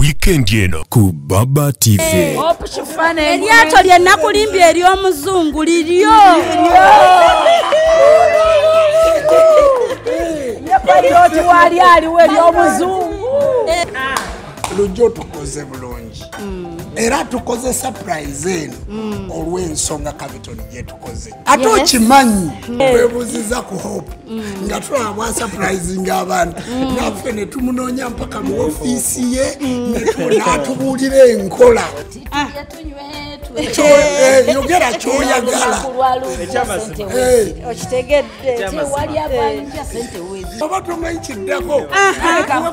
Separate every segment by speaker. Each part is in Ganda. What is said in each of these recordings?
Speaker 1: weekend eno ku Baba TV.
Speaker 2: Eryato lye nakulimbye ery'omuzungu liryo. Yapayoti wali aliwe ery'omuzungu.
Speaker 3: Lujo tukoze bulungi. Era tukoze surprise eno olw'ensonga Capitol gye tukoze. Ate okimanyi weebuuziza ku Hope nga tulaba surprise ng'abantu naffe ne tumunoonya mpaka mu ofiisi ye n'atubuulira enkola. Yogera ky'oyagala.
Speaker 2: Okitegedde.
Speaker 3: Oba tomanyi kiddako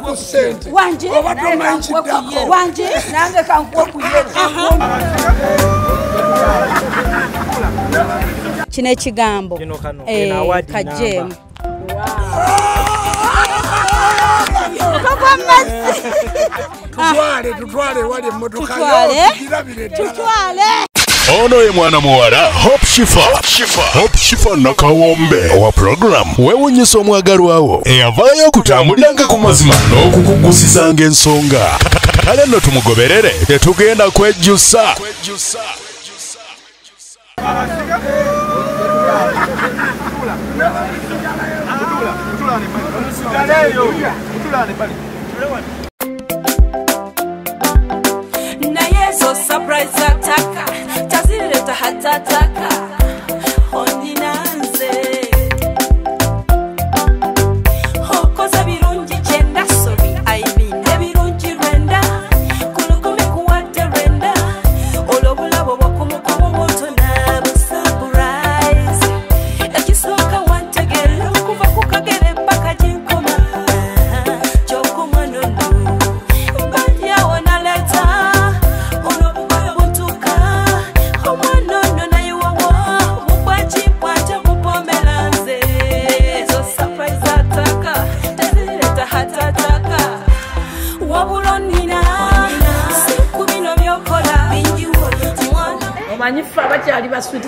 Speaker 3: ku ssente.
Speaker 2: Wanje.
Speaker 3: Oba tomanyi kiddako.
Speaker 2: Wanje. Nange kankuwe ku ye. Kino ekigambo. Kajemu.
Speaker 3: Tutwale wali emmotoka
Speaker 2: tutwale.
Speaker 1: Ono ye mwana muwala Hope Shifa nakawombe owa program Yewunyizza omwagalwawo eyavaayo okutambuliranga ku mazima n'okukugusizanga ensonga. Kale nno tumugoberere tetugenda kwejjusa.
Speaker 4: Naye zo surprise ataka tazileta hatataka ondinanze okoza birungi kyenda sobi aibine birungi rwenda kulukumi kuwadde rwenda olw'obulabo bw'okumukomo bwotona busurprise ekisooka wantegera okuva ku kagere mpaka ginkoma gy'okumwanono mbadyawo naleta olw'obugoyo butuuka omwanono nayiwawo mugwakimpwate mupomeranze ezo surprise ataka tezireta hatataka wabula nnina si ku bino by'okola
Speaker 5: omanyi ffe abakyali ba sweet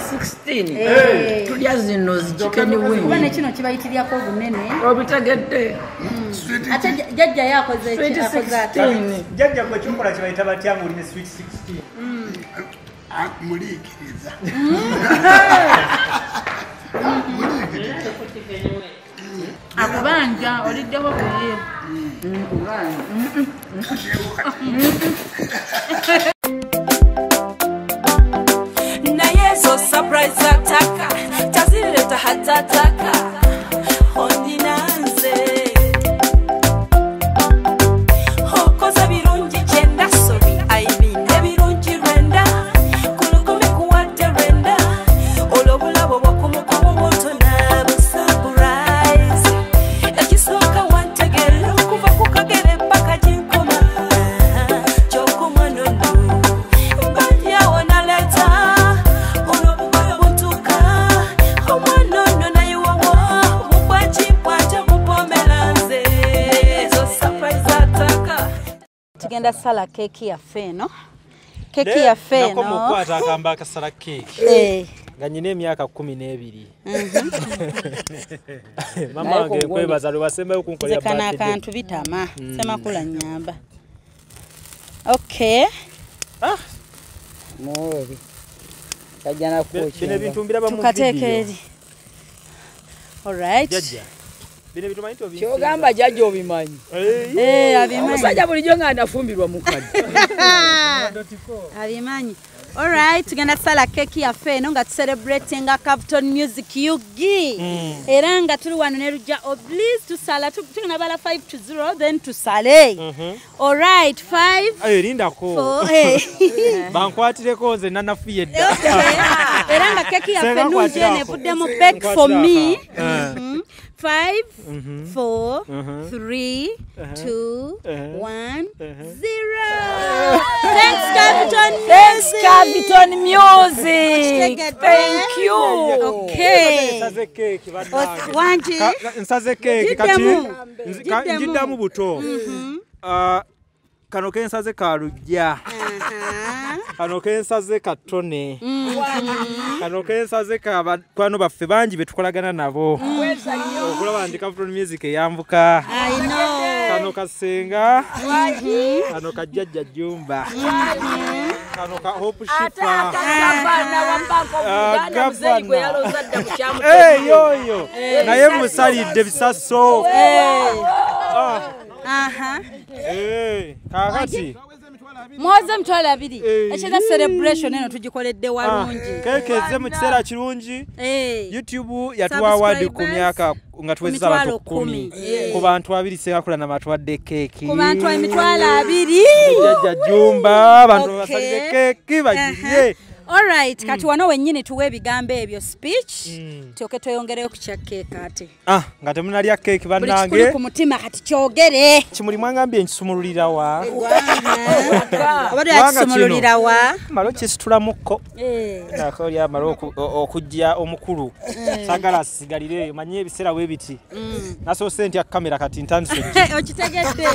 Speaker 5: 16 tulya zino zikikeni wini
Speaker 2: Kuba ne kino kibayitiryako obunene.
Speaker 5: obitegedde
Speaker 2: Ate jjajja yakoze
Speaker 5: sweet
Speaker 2: akoze ate.
Speaker 5: 16
Speaker 6: Jjajja gwe kikola kibayita batya ng'olina sweet 16.
Speaker 3: muliikiriza.
Speaker 5: akubanja oliddeko kuye
Speaker 4: naye zo surprise ataka tazileta hatataka ondinanze okoza birungi kyenda sobi aibine birungi rwenda kulukumi kuwadde rwenda olw'obulabo bw'okumukomo bwotona busurprise ekisooka wantegera okuva ku kagere mpaka ginkoma gy'okumwanono mbadyawo naleta olw'obugoyo butuuka omwanono nayiwawo mugwakimpwate mupomeranze ezo surprise ataka
Speaker 2: Tugenda sala keeki yaffe eno. Keeki yaffe
Speaker 6: Nako
Speaker 2: eno.
Speaker 6: mukwata akamba akasala keeki. Nga nyina emyaka 12. Mama wange nkwebaza lwe wasembayo kunkolera
Speaker 2: Zekana akantu bitama. Semakula nyamba. Okay.
Speaker 5: muobi kajana
Speaker 6: Bino
Speaker 5: kuocha
Speaker 6: ebintu mbiraba mu
Speaker 2: Tukateeke
Speaker 6: video.
Speaker 2: eri. Alright.
Speaker 6: Jjajja. Bino ebintu manyi tobi.
Speaker 5: kyogamba jjajja obimanyi
Speaker 2: Abimanyi.
Speaker 5: omusajja bulijjo nga anafumbirwa mukadde
Speaker 2: Abimanyi. Alright, tugenda sala keeki yaffe eno nga tucelebratinga Capitol Music Yugi. Era nga tuli wano ne Rujja Oblis tusala tugenda bala 5 to 0 then tusale. Alright, 5
Speaker 6: Erindako.
Speaker 2: 4
Speaker 6: Bankwatireko nze nanafuye dda.
Speaker 2: Era nga keeki yaffe nungi enevuddemu bake for me. 5 4 3 2 1 0. Thanks Capitol
Speaker 5: Music. Thank you.
Speaker 2: Okay.
Speaker 6: Nsaze keeki baddange.
Speaker 2: Wanji.
Speaker 6: Nsaze keeki kati njiddamu buto. Kano kensaze ka Lujja. Kano kensaze katone. Kano kensaze ka bakwano baffe bangi betukolagana nabo. Okulaba ndi Capitol Music eyambuka.
Speaker 2: I know.
Speaker 6: kano kasenga kano JjajaJjumba kano ka Hope Shifa yoyo naye musalidde bisaso kakati
Speaker 2: mwoze emitwalo 2 ekira celebration eno tugikoledde walungi
Speaker 6: keke ezze mu kiseera kirungi YouTube yatuwa award ku myaka nga tuweza abantu 10 ku bantu 2 Ssenga Kulanama atwadde keeki
Speaker 2: ku bantu emitwalo 2
Speaker 6: JjajaJjumba abantu basalide keeki bagiye.
Speaker 2: Alright, kati wano wennyini tuwe ebigambo ebyo speech tuoke tweyongereyo ku kyakeeki ate
Speaker 6: nga temunalya keeki bannange
Speaker 2: buli ku mutima kati kyogere
Speaker 6: kimuli mwangambye nkisumululira wa
Speaker 2: obadde yakisumululira wa
Speaker 6: malo kisitulamukko nakolya malo okujja omukulu sagala asigalire manye ebiseera bwe biti nasoose ntya kamera kati ntandise
Speaker 2: okitegedde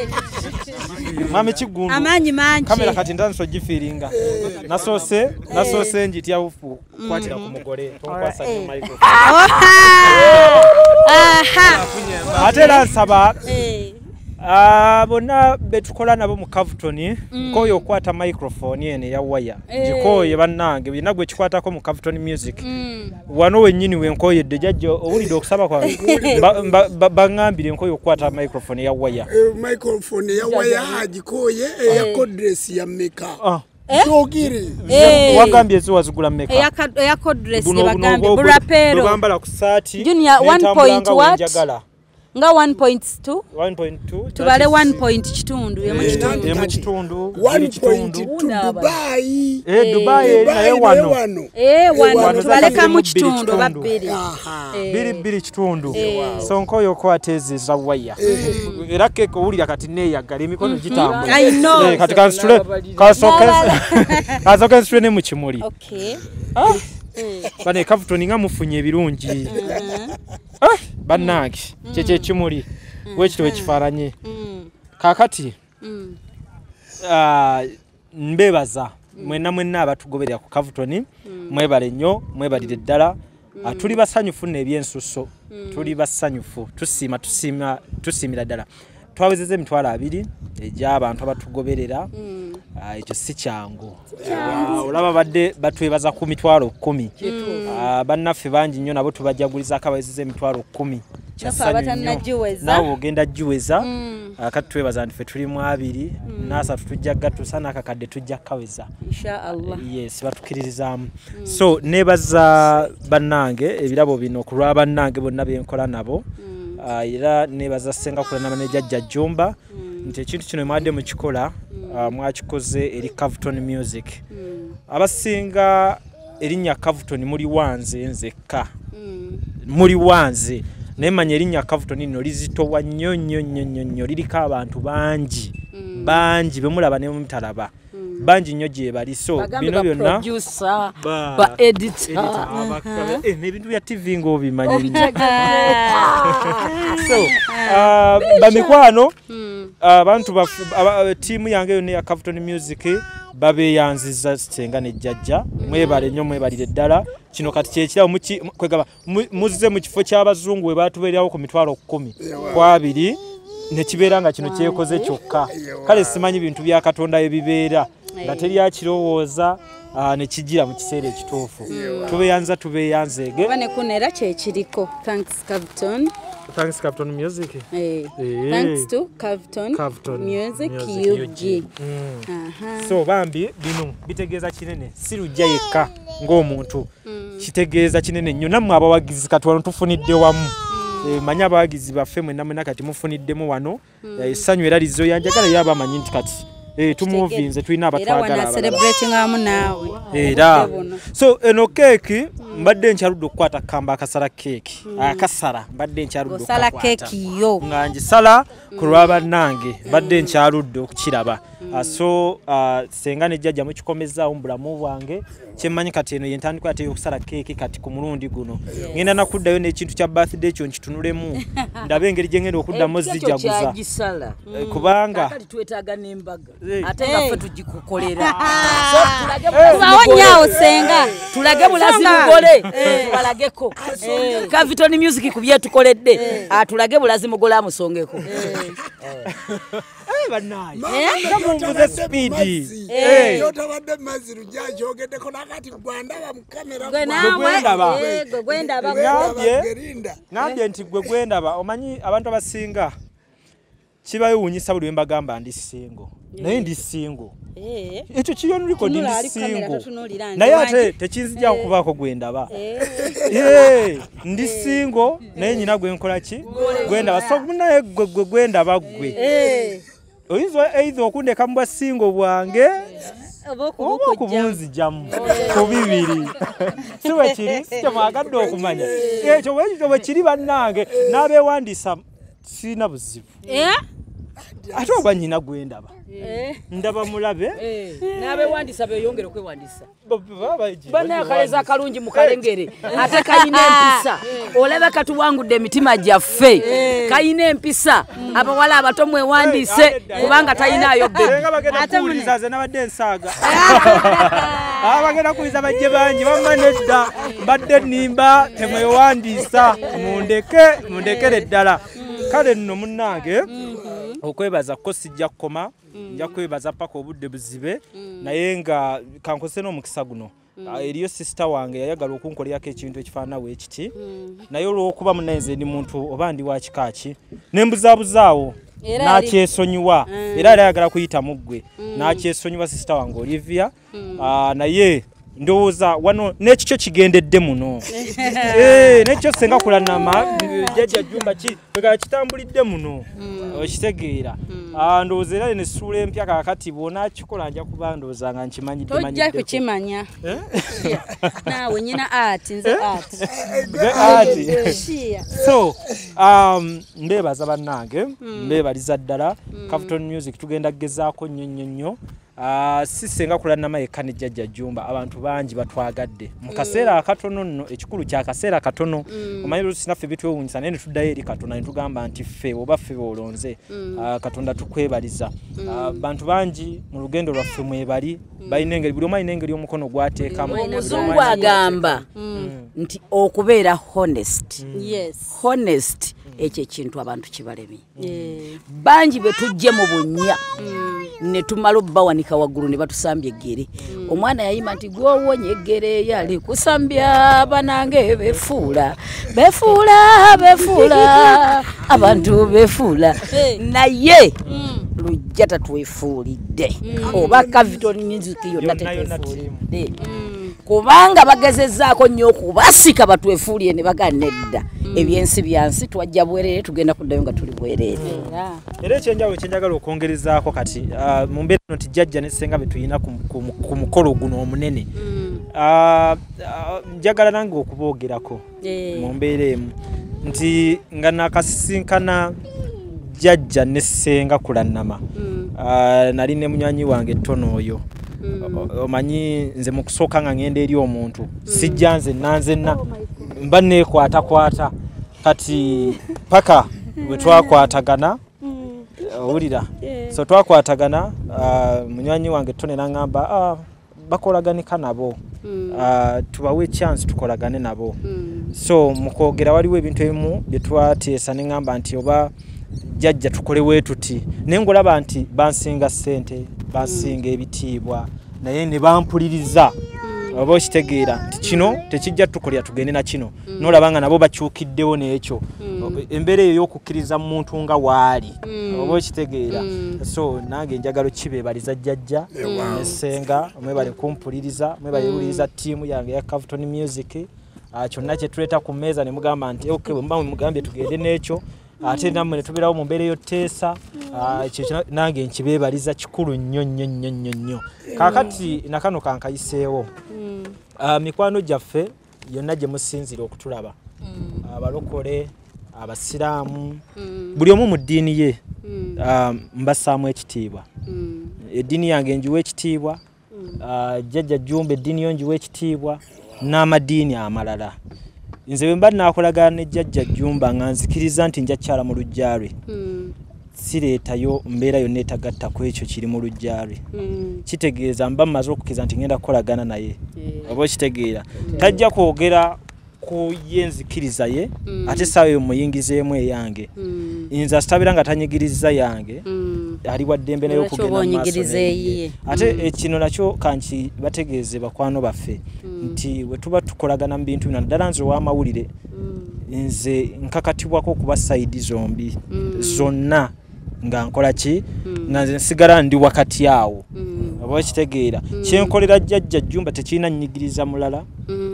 Speaker 6: mami kigundu
Speaker 2: amaanyi mangi
Speaker 6: kamera kati ntandise gifiringa nasoose njitya ufu kwatira ku mugole tonkwasa nnyo microphone ate era nsaba bonna betukola nabo mu Cavuton nkoyo okwata microphone ene ya waya gikoye bannange bina gwe kikwatako mu Cavuton music wano wennyini wenkoyedde jjajja owulidde okusaba kwa bangambire nkoyo okwata microphone ya waya
Speaker 3: agikoye eya codress ya meka Yogiri
Speaker 6: wagambye zo wazigula meka
Speaker 2: eya codress bagambye burapero
Speaker 6: bambala ku saati
Speaker 2: junior 1 what nga 1.2 tubale 1 kitundu yemu
Speaker 6: kitundu
Speaker 3: 1.2
Speaker 6: Dubai naye wano
Speaker 2: wano tubaleka mu kitundu babiri
Speaker 6: biri kitundu sonkoyo ko ateze za waya era keko ulira kati neeyagala emikono gitambula kati kasoke ne mu kimuli bane Cavuton nga mufunye ebirungi bannange kyekye kimuli wekito ekifaananye kakati mbebaza mwenna abatugoberera ku Cavuton mwebale nnyo mwebalire ddala tuli basanyufu n'ebyensusso tuli basanyufu tusiimira ddala twawezeza emitwalo 2 egy'abantu abatugoberera ekyo si kyangu olaba badde batwebaza ku mitwalo 10 bannaffe bangi nnyo nabo tubajjagulizako abawezeza emitwalo 10 nawe ogenda giweza kati twebaza nti ffe tulimu 2 n'asatu tujja gatusa n'akakadde tujja kaweza
Speaker 2: inshallah
Speaker 6: yes batukiririzaamu so nebaza bannange ebirabo bino ku lwa bannange bonna benkola nabo era nebaza Ssenga Kulanama ne JjajaJjumba nti ekintu kino mwadde mukikola mwakikoze eri Cavuton music abasinga erinnya Cavuton muli wanze nzekka muli wanze nemanya erinnya Cavuton lino lizitowa nnyo liriko abantu bangi bemulaba ne mutalaba bangi nnyo gye bali so bino byonna
Speaker 5: ba editor
Speaker 6: n'ebintu bya TV ng'obimanyi so bamikwano abantu tiimu yange yonna ya Cavuton music babeyanziza Ssenga ne Jjajja mwebale nnyo mwebalire ddala kino kati kyekirawo kwegaba muzze mu kifo ky'abazungu we batubeerawo ku mitwalo 10 kwa 2 ne kibeera nga kino kyekoze kyokka kale simanyi bintu bya Katonda ebibeera nga teri akirowooza ne kijira mu kiseera ekituufu tubeyanzeege
Speaker 2: bane kunera kyekiriko thanks Cavuton
Speaker 6: music
Speaker 2: thanks to Cavuton music UG
Speaker 6: so bambi bino bitegeeza kinene sirujja yekka ng'omuntu kitegeeza kinene nnyo nammwe abawagizi kati wano tufunidde wamu manya abawagizi baffe mwenna kati mufuniddemu wano Essanyu era lizo yanjagala yaba amanyi nti kati tumuvinze tulina abatwagala era so eno keeki mbadde nkyaludde okukwata kamba akasala keeki akasala mbadde nkyaludde
Speaker 2: osala keeki yo
Speaker 6: nga ngisala ku lwa bannange mbadde nkyaludde okukiraba so Ssenga ne Jjajja mukikomezaawo mu bulamu bwange kyemmanyi kati eno yentandikwa ate okusala keeki kati ku mulundi guno ngenda nakuddayo n'ekintu kya birthday kyo nkitunulemu ndabe engeri gye ngenda okuddamu zijjaguza kubanga
Speaker 5: twetaaga n'embaga ate nga ffe tugikukolera
Speaker 2: tubawo nnyawo Ssenga
Speaker 5: tulage bulazi mugole tukole balageko Caviton Music kubye tukoledde atulage bulazi mugola amusongeko
Speaker 6: banayi
Speaker 3: mumbuze speedi yotabadde mazzi lujajogeddeko nakati gwandaba mu kamera
Speaker 6: ngambye nti gwe gwendaba omanyi abantu abasinga kibayewuunyisa buli wembagamba ndi singo naye ndi singo ekyo kiyonuliko ndi singo naye ate tekinzija kubaako gwendaba ndi singo naye nyina gwenkola ki gwendaba so naye gwe gwendaba gwe oyinza eitha okundeka mu bwasingo bwange oba okubunzijamu ku bibiri si wekiri si kyemwagadde okumanya ekyo bwe kiri bannange n'abeewandiisa sirina buzibu ate oba nyina gwendaba ndaba mulabe
Speaker 5: n'abeewandisa beeyongere okwewandisa banaakaleza akalungi mu kalengere ate kayina empisa olaba katuwangudde emitima gyaffe kayina empisa abawala abato mwewandise kubanga tayinaayo
Speaker 6: bebulizaze nabadde ensaaga abagenda kuliza bajje bangi bamma nedda mbadde nnimba temwewandiisa mundekere ddala kale nno munnange okwebaza ko sijja kukoma nja kwebaza paka obudde buzibe naye nga kankose n'omukisa guno eriyo sister wange yayagala okunkolerako ekintu ekifaanawo ekiti naye olw'okuba munenze ndi muntu oba ndi wa kikaaki nembuzabuzaawo n'akyesonyiwa era ayagala kuyita muggwe n'akyesonyiwa sister wange Olivia naye ndowooza wano n'ekikyo kigendedde muno n'ekikyo Ssenga Kulanama JjajaJjumba bwegala kitambulidde muno okitegeera ndowooza era nessuula empya kaakati bwona kikola nja kuba ndowooza nga nkimanyiddeko
Speaker 2: tojja kukimanya naawe nyina art nze art
Speaker 6: so mbeebaza bannange mbeebaliza ddala Caviton Music tugenda kugezaako nnyo si Ssenga Kulanama yekka ne JjajaJjumba abantu bangi batwagadde mu kaseera akatono nno ekikulu kya kaseera katono omanyi sinaffe bitwewuunyisa naye ne tuddayo eri Katonda ne tugamba nti ffe oba ffe boolonze Katonda tukwebaliza bantu bangi mu lugendo lwaffe mwebali balina engeri buli omu alina engeri omukono gwateekamu
Speaker 5: omuzungu agamba nti okubeera honest ekyo ekintu abantu kibalemye bangi bwe tujje mu bunnya ne tumala obbawanika waggulu ne batusambya eggere omwana yayima nti gwowonye eggere yali kusambya banange befuula abantu befuula naye lujja tatwefuulidde oba Caviton Music yonna tetwefuulidde kubanga bagezezzaako nnyo okubasika batwefuulire ne baganedda ebyensi byansi twajja bwerere tugenda kuddayo nga tuli bwerere
Speaker 6: era ekyenjawulo kyenjagala okwongerezaako kati mu mbeera eno nti Jjajja ne Ssenga be tulina ku mukolo guno omunene njagala nange okuboogerako mu mbeera emu nti nga nakasisinkana Jjajja ne Ssenga Kulanama nali ne munywanyi wange ettono oyo omanyi nze mu kusooka nga ngenda eri omuntu sijja nze nanzenna mba neekwatakwata kati paka bwe twakwatagana owulira so twakwatagana munywanyi wange ettone n'aŋŋamba bakolaganika nabo tubawe chance tukolagane nabo so mukwogera waliwo ebintu ebimu bye twateesa ne ŋŋamba nti oba Jjajja tukole wetuti naye ngolaba nti bansinga ssente bansinga ebitiibwa naye ne bampuliriza oba okitegeera nti kino tekijja tukolera tugende na kino n'olaba nga nabo bakyukiddewo n'ekyo embeera eyo y'okukkiriza muntu nga waali oba okitegeera so nange njagala kibeebaliza Jjajja ne Ssenga mwebale kumpuliriza mwebale wuliriza ttiimu yange ya Caviton Music kyonna kye tuleeta ku mmeeza ne mugamba nti okay bwe muba mugambye tugende n'ekyo ate nammwe ne tubeerawo mu mbeera ey'otteesa ekyo nange nkibeebaliza kikulu nnyo kaakati nakano kankayiseewo mikwano gyaffe yonna gye musinzira okutulaba abalokole abasiraamu buli omu mu ddiini ye mbassaamu ekitiibwa eddiini yange njiwa ekitiibwa JjajaJjumba eddiini yo njiwa ekitiibwa n'amadiini amalala nze bwe mba naakolagana ne JjajaJjumba nga nzikiriza nti nja kyala mu lujja lwe sireetayo mbeera yonna etagatta ku ekyo kiri mu lujjalwe kitegeeza mba mmaze okukiza nti ngenda kukolagana naye oba okitegeera tajja kwogera ku yenzikiriza ye ate saawa eyo muyingizeemu eyange nze asitabira nga tanyigiriza yange ali wa ddembe naye okugenda mu maaso ate kino nakyo kanki bategeeze bakwano baffe nti we tuba tukolagana mu bintu bino naddala nze ow'amawulire nze nkakatibwako okuba sayidi zombi zonna nga nkola ki nga nze nsigala ndi wakati awo oba kitegeera kyenkolera JjajaJjumba tekirina nnyigiriza mulala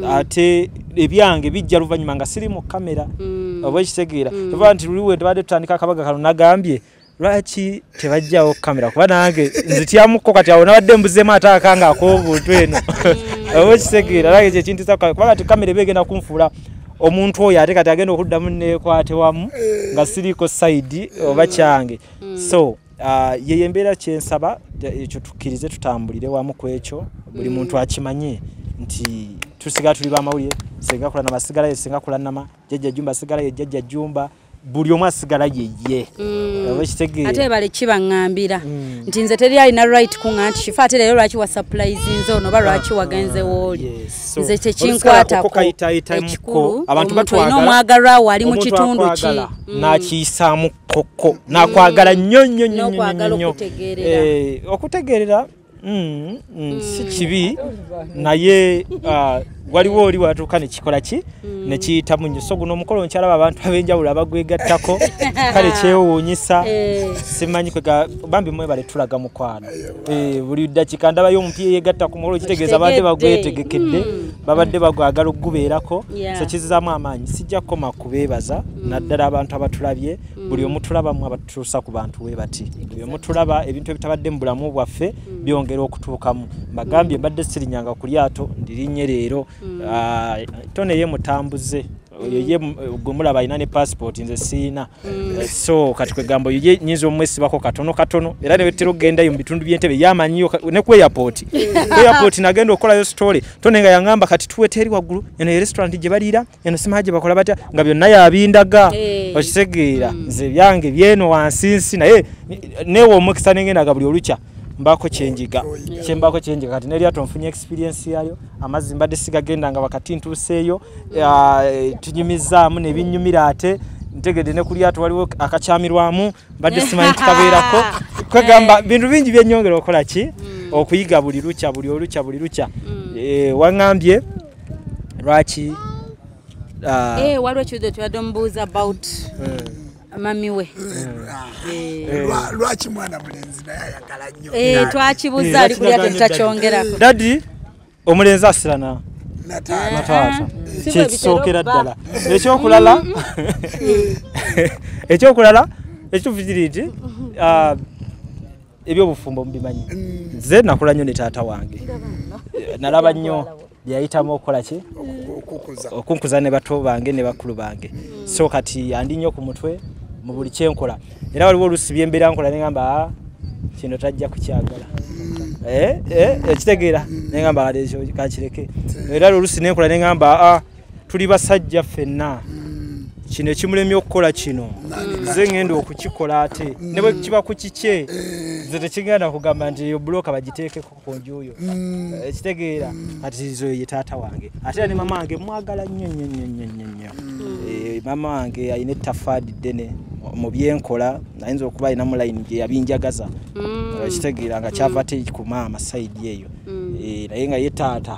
Speaker 6: ate ebyange bijja luvannyuma nga siri mu kamera oba kitegeera eva nti luliwe tebadde tutandika akabaga kano nagambye lwaki tebajjawo kamera kuba nange nzityamuko kati awo nabadde mbuzeemu ate akanga ak'obuntu eno oba kitegeera nange kyekintiisa kuba kati kamera eba egenda kunfuula omuntu oyo ate kati agenda okuddamu neekwate wamu nga siriko sayidi oba kyange so yeye embeera kyensaba ekyo tukkirize tutambulire wamu ku ekyo buli muntu akimanye nti tusigala tuli bamawulire Ssenga Kulanama asigala ye Ssenga Kulanama JjajaJjumba asigala ye JjajaJjumba buli omu asigala yeye oba kitegeera
Speaker 2: ate bale kibaŋŋambira nti nze teri alina right kuŋŋa nti kifa ate leero lwaki wa surprise nze ono oba lwaki wagenze wooli nze tekinkwatako ekikulu abantu batwagala omwagalwa wo ali mu kitundu ki n'akiyisaamu kkokko n'akwagala nnyo nnyo nnyo okutegeerera si kibi naye waliwo oli watuuka ne kikola ki ne kiyita mu nnyo so guno omukolo nkyalaba abantu ab'enjawulo abagwegattako kale kyewuunyisa simanyi bambi mwebale tulaga mukwano buli ddakiika ndabayo omupiira yeegatta ku mukolo kitegeeza babadde bagwetegekedde babadde bagwagala okugubeerako so kizizaamu amaanyi sijja kukoma kubeebaza naddala abantu abatulabye buli omutulabamu abatutuusa ku bantu we bati buli omutulaba ebintu ebitabadde mu bulamu bwaffe byongera okutuukamu mbagambye mbadde sirinyanga ku lyato ndirinnye leero tone ye mutambuze ye gumulaba alina ne passport nze siina so kati kwegamba ye nyinza omwesibako katono era ne wetera okugendayo mu bitundu by'entebe yamanyiyo ne ku airport nagenda okolayo story tone nga yangamba kati tuwete eri waggulu eno restaurant gye baliira eno simaha gye bakola batya nga byonna yabindaga okitegeera nze byange byeno wansinsi naye neewe omukisa nengendaga buli olukya mbako kyenjiga kati nelyato nfunye experience yayo amazzi mbadde sigagenda nga wakati ntuuseeyo tunyumizaamu nebinyumira ate ntegedde ne ku lyato waliwo akakyamirwamu mbadde simanyi tukabeerako kwegamba bintu bingi byennyongera okola ki okuyiga buli lukya waŋŋambye lwaki waliwo ekibuzo tubadde omubuuza about mami we
Speaker 3: lwaki mwana mulenzi naye ayagala nnyo
Speaker 2: twakibuza ali kulya tutakyongerako
Speaker 6: dadi omulenzi asirana nataata kyekisookera ddala ekyokulala ekituvugiri nti ebyobufumbo mubimanyi nze nakula nnyo ne taata wange nalaba nnyo byayitamu okukola ki okunkuza ne bato bange ne bakulu bange so kati andi nnyo ku mutwe mu buli kyenkola era waliwo olusi byembeera nkola neŋamba kino tajja kukyagala ekitegeera neŋamba ekyo kakireke era olusi nenkola neŋamba tuli basajja ffenna kino ekimulemye okukola kino nze ŋŋenda okukikola ate ne bwe kiba ku kikye nze tekigenda kugamba nti eyo bulooka bagiteekeko ku njuuyo ekitegeera ati zo ye taata wange ate era ne mama wange mwagala nnyo mama wange alina ettaffaadi ddene mu byenkola ayinza okuba alinamu layini gye yabinjagaza ekitegeera nga kyava te ku maama sayidi eyo naye nga ye taata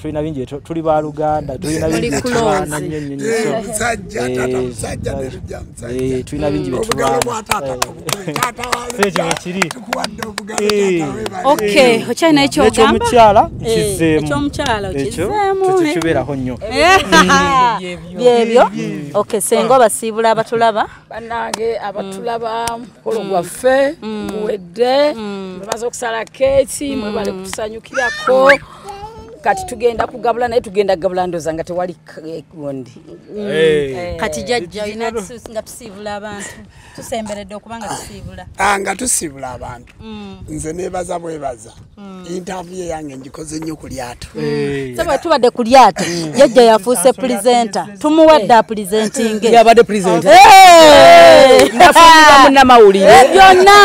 Speaker 6: tulina bingi tuli baluganda tulina bingi betulwana nnyo tulina bingi betulwanaekiri
Speaker 2: okyalina
Speaker 6: ekyomukyala kizeemu tukibeeraho nnyo
Speaker 2: byebyo Ssenga obasiibula abatulaba
Speaker 7: bannange abatulaba mukolo gwaffe guwedde mwebaza okusala keeki mwebale kutusanyukirako kati tugenda kugabula naye tugenda gabula ndoza nga tewali gundi
Speaker 2: kati jjajja ina nga tusiibula abantu tusemberedde okubanga tusiibula
Speaker 3: nga tusiibula abantu nze nebaza bwebaza interview yange ngikoze nnyo ku lyato
Speaker 2: saba tubadde ku lyato jjajja yafuuse presenter tumuwadde apresentinge
Speaker 7: yabadde presenter nafunira munnamawulire
Speaker 2: byonna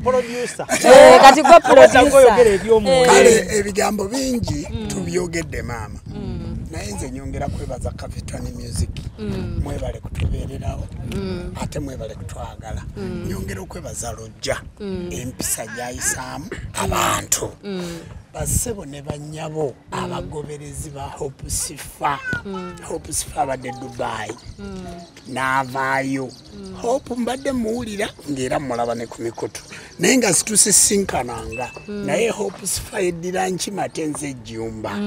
Speaker 6: producer
Speaker 2: kati gwe producer
Speaker 3: kale ebigambo bingi tubyogedde maama naye nze nyongera kwebaza Capital Music mwebale kutubeererawo ate mwebale kutwagala nyongera okwebaza Lojja empisa gyayisaamu abantu basebo ne banyabo abagoberezi ba Hope Sifa abadde Dubai n'avaayo Hope mbadde muwulira ng'era mulaba ne ku mikutu naye nga situsisinkananga naye Hope Sifa yeddira nkimate nze Jjumba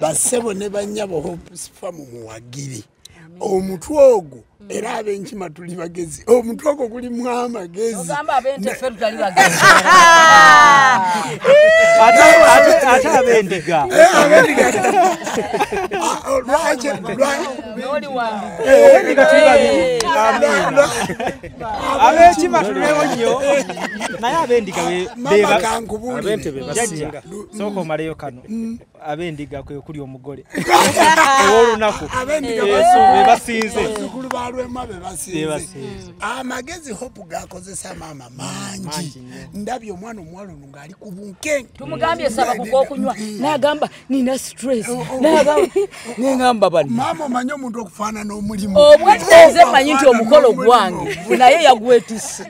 Speaker 3: basebo ne banyabo Hope Sifa mu muwagiri omutwe ogwo era abenkima tuli bagezi omutwe ogwo gulimu amagezi
Speaker 7: ogamba abente ffe tutali bagezi
Speaker 6: ate abendiga abekima tulewo nnyo naye abendiga jjajja sooka omaleyo kano abendiga kwe kuli omugole ew'olunaku bebasinze
Speaker 3: amagezi Hope gakozesa maama mangi ndabye omwana omuwala ono ng'ali ku bunkenge
Speaker 7: tumugambye saba kukokunywa n'agamba nina stress n'agamba bano
Speaker 3: maama omanyi omuntu okufaanana omulimu
Speaker 7: obweteze manyi nti omukolo gwange naye yagwetise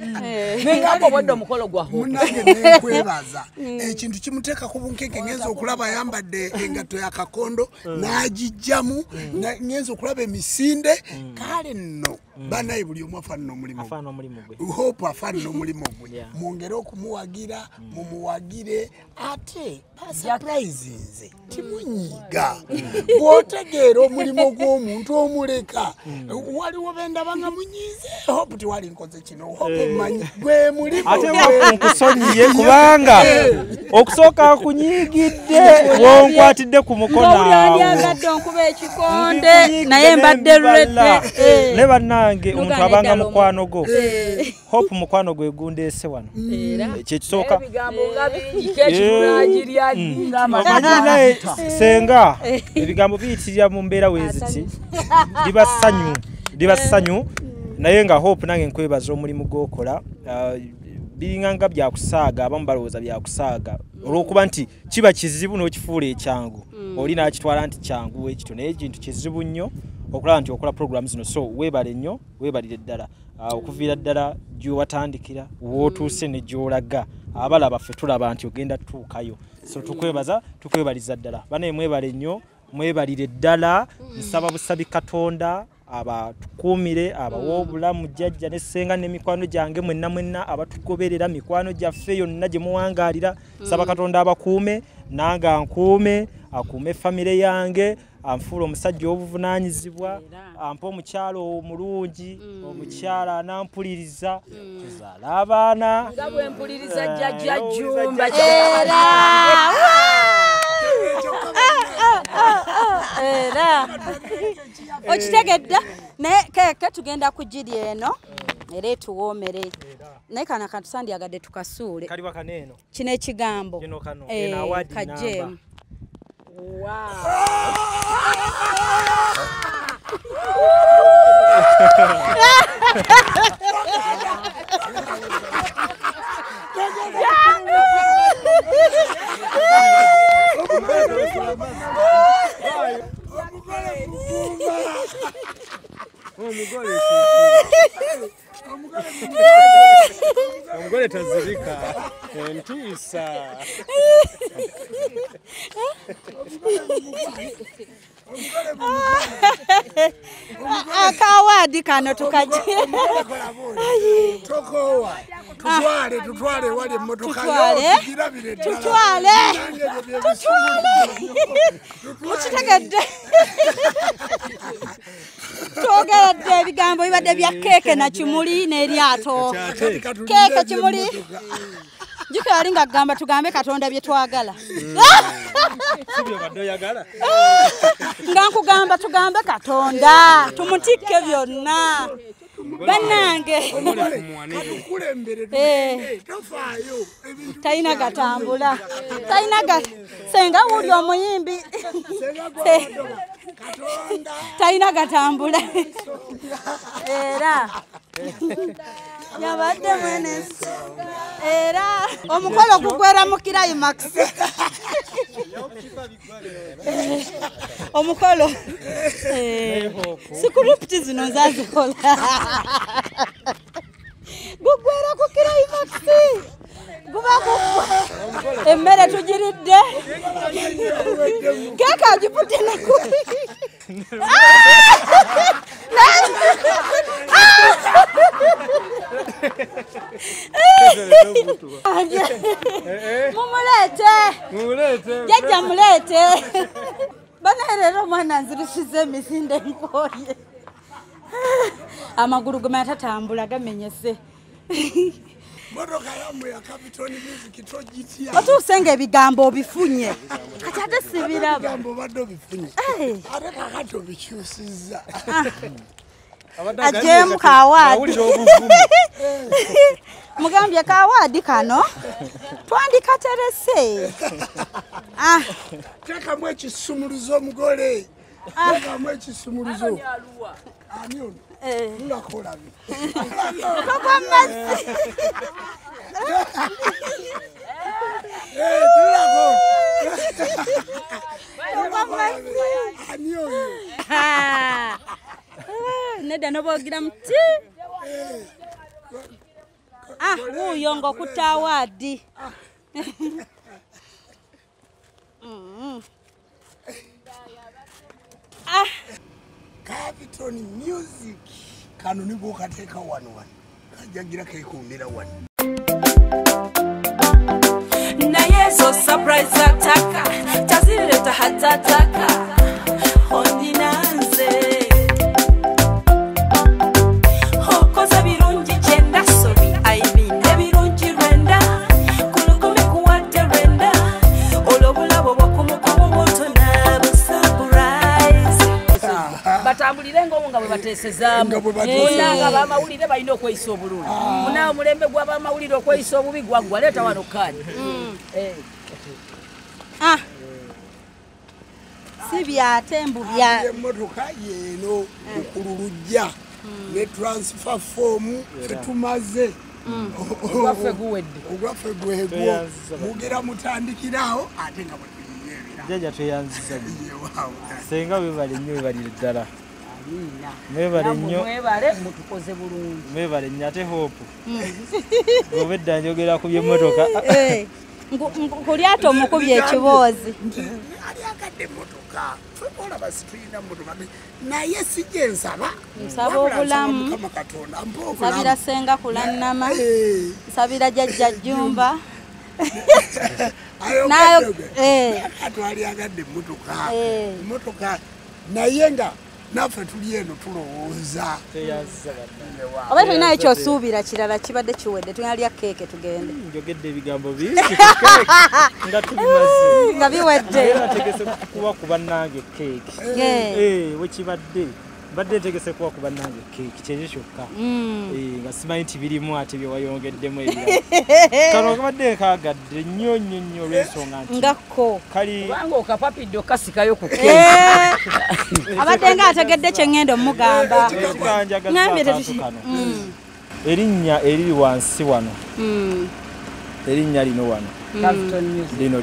Speaker 7: n'agamba obwadde omukolo gwa Hope
Speaker 3: munange nenkwebaza ekintu kimuteeka ku bunkenge ngenza okulaba ayambadde engatto yakakondo n'agijjamu ngenza okulaba emisinde kale nno banaye buli omu afaanana omulimu Hope afaanana omulimu gwe mwongere okumuwagira mumuwagire ate surprise nze timunyiiga bw'otegeera omulimu gw'omuntu omuleka waliwo bendaba nga munyiize Hope tiwali nkoze kino Hope manyi gwe mulimu
Speaker 6: ate nkusonyiye kubanga okusooka akunyiigidde wonkwatidde ku mukono awo
Speaker 2: yagadde onkuba ekikonde naye mbadde lwedde
Speaker 6: ne bannange omuntu abanga mukwano go Hope mukwano gwe gundeese wano kyekisooka naye senga ebigambo biyitirira mu mbeera weeziti liba ssanyu naye nga Hope nange nkwebaza omulimu gw'okola biringanga byakusaaga abamu balowooza byakusaaga olw'okuba nti kiba kizibu n'okifuula ekyangu oli n'akitwala nti kyangu ekito naye ekintu kizibu nnyo okulaba nti okola program zino so weebale nnyo weebalire ddala okuviira ddala gy'owatandikira wootuuse ne gy'olaga abalaba ffe tulaba nti ogenda tutuukayo so tukwebaliza ddala banaye mwebale nnyo mwebalire ddala nsaba busabi Katonda abatukuumire abawa obulamu jjajja ne ssenga n'emikwano gyange mwenna abatugoberera mikwano gyaffe yonna gye muwangaalira saba Katonda abakuume nange ankuume akuume famire yange anfuula omusajja w'obuvunaanyizibwa ampa omukyala omulungi omukyala anampuliriza tuzaala abaana
Speaker 7: nga bwe mpuliriza JjajaJjumba
Speaker 2: era okitegedde naye keeke tugenda kugirya eno era etuwoomere naye kana katusandyagadde tukasuule
Speaker 6: kaliwa kaneeno
Speaker 2: kino ekigambo kajjeemu
Speaker 6: omugole tazirika entiisa
Speaker 2: akawaadi kano tukajje
Speaker 3: tokowa tutwale wali emmotoka
Speaker 2: tutwale mukitegedde twogeredde ebigambo bibadde bya keeke na kimuli n'eryato keeke kimuli Jika alinga gamba tugambe Katonda bye twagala.
Speaker 6: Sibyo badde yagala.
Speaker 2: Nganku gamba tugambe Katonda. Tumutike byonna. Banange. Taina gatambula. Senga uli omuyimbi. Taina gatambula. Era. Yabadde mwene. Era omukolo kugwera mu climax. Omukolo. Sikurupti zino zazikola. Gugwera ku climax. Guba ku emmere tujiridde. Keka jipute na ku. Mumulete. Jajja mulete. Bana mwana nzirishize emisinde nkoye. Amagulu gamatambula gamenyese.
Speaker 3: Motoka yamu ya Capitol Music tojitia.
Speaker 2: Otusenge ebigambo bifunye. Kati ate sibiraba.
Speaker 3: Ebigambo baddo bifunye. Ate kakati obikyusiza.
Speaker 2: Ajem kawadi. Mugambye kawadi kano. Twandika terese.
Speaker 3: Teka mwe kisumuluzo mugole. Teka mwe kisumuluzo. Ani ono? Nulakola bi.
Speaker 2: Papa masi.
Speaker 3: Nulako.
Speaker 2: Papa masi.
Speaker 3: Ani ono?
Speaker 2: Neda nobogira mti. Huyo ngo kutawadi.
Speaker 3: Capitol Music kano nibo kateka 1-1 kajagira kaikundira 1
Speaker 4: na yeso surprise ataka tazileta hatataka ondinanze hokoza birungi chenda sobi aibine birungi renda kulukumi kuwate renda olobulabo bokumukumu moto na surprise
Speaker 7: batambulire ng'obunga bwe bateesezaamu nga bamawulire balina okweyisa obulungi munawo omulembe gw'abamawulire okweyisa obubi gwaggwa leeta wano kaani
Speaker 2: Si byate mbu bya
Speaker 3: emotoka yeno okululujja ne transfer form fetumaze
Speaker 7: ogwaffe guwedde
Speaker 3: ogwaffe gwegwo mugera mutandikirawo ate nga bwetuyiyebera
Speaker 6: Jjaja tweyanziza senga webale nnyo webalire ddala mwebale nnyo
Speaker 7: mwebale mutukoze bulungi
Speaker 6: mwebale nnyo ate hope obedda njogera ku by'emmotoka
Speaker 2: Kuliato mukubye ekiboozi.
Speaker 3: Ali akadde motoka. Fola basituyina motoka. Naye sije nsaba.
Speaker 2: Nsaba obulamu.
Speaker 3: Kama Katonda mpo.
Speaker 2: Sabira Ssenga Kulanama. Sabira JjajaJjumba.
Speaker 3: Nayo atwali agadde motoka. Motoka naye nga naffe tuli eno tulowooza.
Speaker 2: Oba tulina ekyo suubira kirala kibadde kiwedde tuyalya keeke tugende.
Speaker 6: Njogedde ebigambo bingi nga tubimaze.
Speaker 2: Nga biwedde.
Speaker 6: Era tegese kuba ku bannange keeke. Wekibadde. Badde tegese kuba ku bannange keeke kyekyo kyokka. Nga simanyi nti birimu ate bye wayongeddemu ebirala. Kano kabadde kaagadde nnyo nnyo nnyo olw'ensonga nti.
Speaker 2: Ngakko.
Speaker 6: Kali.
Speaker 7: Kubanga okapapidde okasikayo ku keeke.
Speaker 2: Abadde nga ategedde kye ngenda omugamba.
Speaker 6: Ngambye kano. Erinnya eriri wansi wano. Erinnya lino wano. Lino.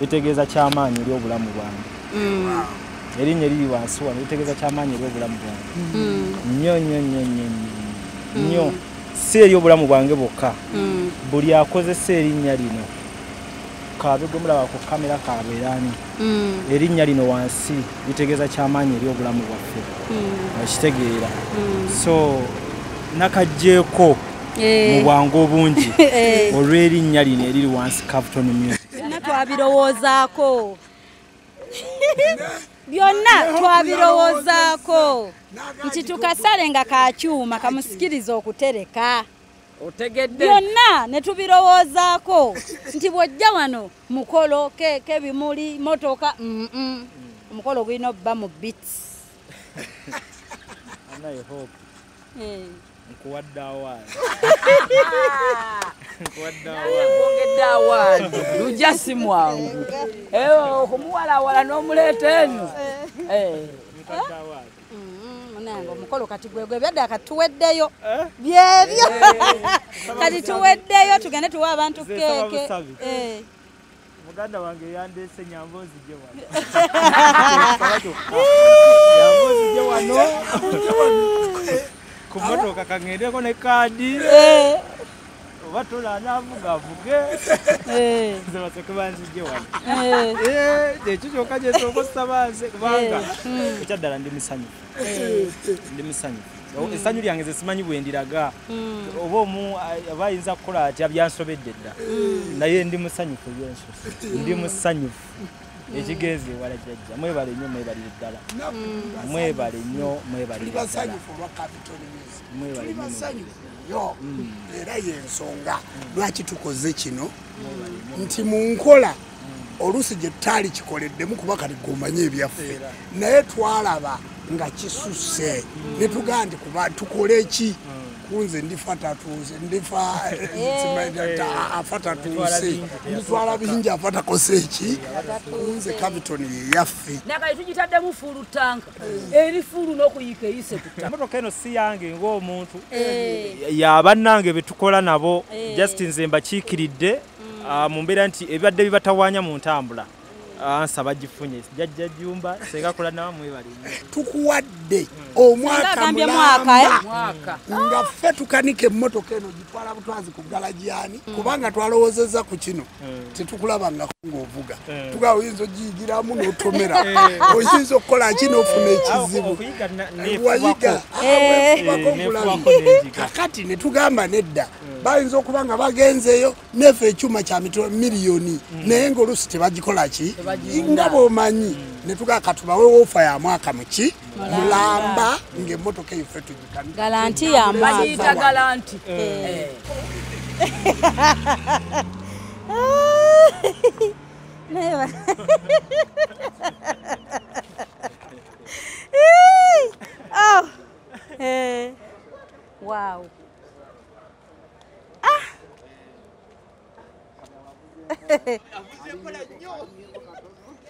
Speaker 6: Litegeeza kyamaanyi eri obulamu bwange. Erinnya eriri wansi wano litegeeza kyamaanyi eri obulamu bwange. Nnyo. Si eri obulamu bwange bwokka. Buli akozesa erinnya lino kaabwe mulaba ku kamera kabeerani. Erinnya lino wansi litegeeza kyamaanyi eri obulamu bwaffe. Akitegeera. So nakajjeeko mu bwangu obungi olw'erinnya lino eriri wansi Capitol Music.
Speaker 2: Twabirowoozaako. Byonna twabirowoozaako. Nti tukasale nga kakyuma kamusikiriza okutereka.
Speaker 7: otegedde
Speaker 2: byonna ne tubirowoozaako nti bw'ojja wano mukolo kebimuli motoka omukolo gulina obba mu bits
Speaker 6: nkuwadde awaani
Speaker 7: kwongedde awaani lujja si mwangu okumuwalawala n'omuleeta eno
Speaker 2: munange omukolo kati gwegwe byadda kati tuweddeyo byebyo kati tuweddeyo tugende tuwe abantu keeke
Speaker 6: muganda wange yandeese nyamboozi gye wano ku motoka kaŋŋendeko ne kaadi oba tolanaavuga avuge nze baseke banzijje wano ekyo kyokka gyesookosa banze kubanga ekyaddala ndi musanyufu essanyu lyange ze simanyi bwe ndiraga oba omu aba ayinza kukola atya byansobedde dda naye ndi musanyufu byensusu ndi musanyufu ekigenzi wala jjajja mwebale nnyo mwebalire ddala mwebale nnyo mwebalire
Speaker 3: ddala era yensonga lwaki tukoze kino nti mu nkola oluusi gye tutaali kikoleddemu kuba kati gomanye ebyaffe naye twalaba nga kisusse ne tugaa nti kuba tukole ki kunze ndifa tatuuse ndifa afa tatuuse nditwala bingi afa takose eki kunze Capitol ye yaffe
Speaker 7: nakali tugitaddemu fuulu tanka eri fuulu n'okuyiika eyise kutta
Speaker 6: emotoka eno si yange ng'omuntu yabannange be tukola nabo just nze mbakiikiridde mu mbeera nti ebibadde bibatawaanya mu ntambula nsaba gifunye JjajaJjumba Ssenga Kulanama Nomwamiwe
Speaker 3: tukuwadde omwaka mulamba nga ffe tukanike emmotoka eno gitwala butwazi ku galajani kubanga twalowoozezza ku kino tetukulabangako ng'ovuga tugaa oyinza ogiyigiramu n'otomera oyinza okukola ki n'ofuna ekizibu wayiga kakati ne tugamba nedda bayinza okuba nga bagenzeeyo nefe ekyuma kya miliyoni naye ng'oluusi tebagikola ki nga bw'omanyi ne tugaa katubawe woofa ya mwaka muki mulamba ng'emmotoka effe tugikanika
Speaker 2: galanti ya
Speaker 7: bagiyita galanti
Speaker 2: wow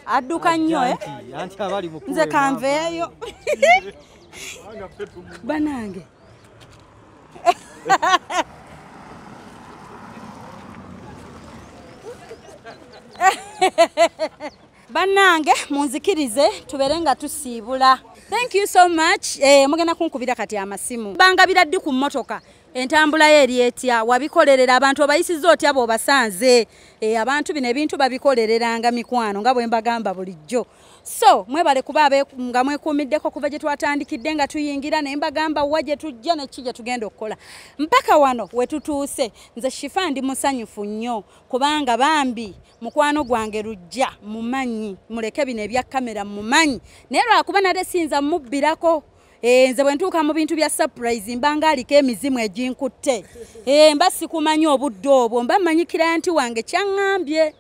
Speaker 2: adduka nnyo nze kanveeyo banange bannange munzikirize tubeere nga tusiibula. Thank you so much. Mugenda kunkubira kati amasimu bangabira ddi ku mmotoka entambula eri etya wabikolerera abantu abayisiza otya bo basanze abantu bino ebintu babikolereranga mikwano nga bwe mbagamba bulijjo. So mwebale kuba nga mwekuumiddeko kuva gye twatandikidde nga tuyingira naye mbagamba wa gye tujja ne kijja tugenda okukola mpaka wano we tutuuse. Nze Shifa ndi musanyufu nnyo kubanga bambi mukwano gwange rujja mumanyi muleke bino ebya kamera mumanyi naye lwakuba nate sinza mubbirako. Nze bwe ntuuka mu bintu bya surprise mbanga aliko emizimu eginkutte mba sikumanyi obudde obwo mba mmanyikira nti wange kyaŋŋambye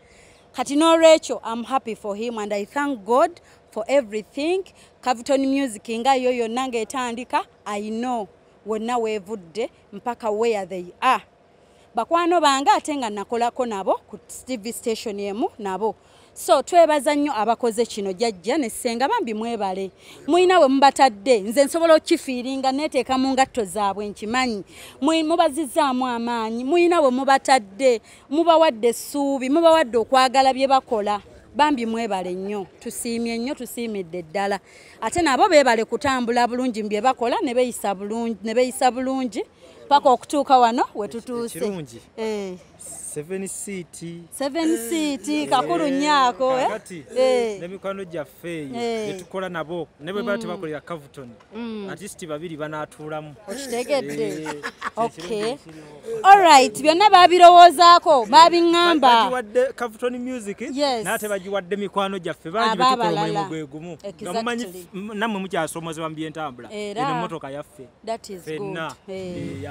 Speaker 2: kati n'olwekyo I'm happy for him and I thank God for everything. Capitol Music nga yo yonna ng'etandika I know wonna weevudde mpaka where they are. Bakwano bange ate nga nakolako nabo ku TV station emu nabo. So twebaza nnyo abakoze kino jjajja ne Ssenga bambi mwebale. Muyina we mubatadde nze nsobola okifiiringa neteeka mu ngatto zaabwe nkimanyi. Mubazizzaamu amaanyi muyina we mubatadde mubawadde essuubi mubawadde okwagala bye bakola. Bambi mwebale nnyo tusiimye nnyo tusiimidde ddala ate nabo beebale kutambula bulungi bye bakola ne beeyisa bulungi paka okutuuka wano we tutuuse.
Speaker 6: 7 seat
Speaker 2: 7 seat kakulu nnyako
Speaker 6: kati n'emikwano gyaffe etukola nabo ne bwe bati bakolera Cavuton artist babiri banaatuulamu
Speaker 2: okitegedde okay alright byonna babirowoozaako babiŋŋamba
Speaker 6: bagiwadde Cavuton music n'ate bagiwadde mikwano gyaffe bangi betukola omulimu gwe gumu nga mumanyi nammwe mukyasomozebwa mu byentambula emmotoka yaffe fenna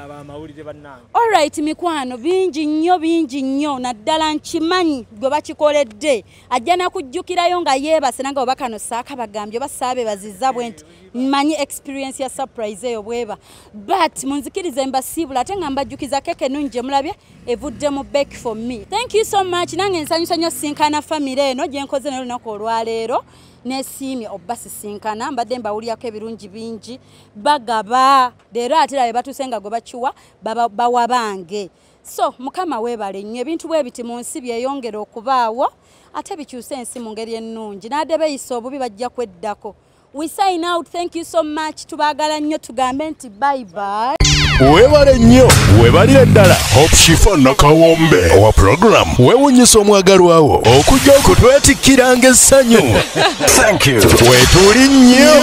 Speaker 6: abamawulire bannange
Speaker 2: alright mikwano bingi nnyo naddala nkimanyi gwe bakikoledde ajja nakujjukirayo nga yeebase nanga oba kano saaka bagambye oba saabe bazizza bwe nti mmanyi experience ya surprise eyo bweba but munzikirize mbasiibula ate nga mbajjukiza keke nungi gye mulabye evudde mu back for me thank you so much nange nsanyusa nnyo sinkana family eno gye nkoze n'olunaku olwaleero nesiimye obbasisinkana mbadde mbawulyako ebirungi bingi bagaba leero ate labe batuuse nga gwe bakiwa bawa bange so mukama weebale nnyo ebintu bwe biti mu nsi byeyongera okubaawo ate bikyusa ensi mu ngeri ennungi n'adde beeyisa obubi bajja kweddako we sign out thank you so much tubaagala nnyo tugambe nti bye bye
Speaker 1: weebale nnyo weebalire ddala Hope Shifa Nakawombe owa program weewunyisa omwagalwawo okujja okutwetikkiranga essanyu thank you weetuli nnyo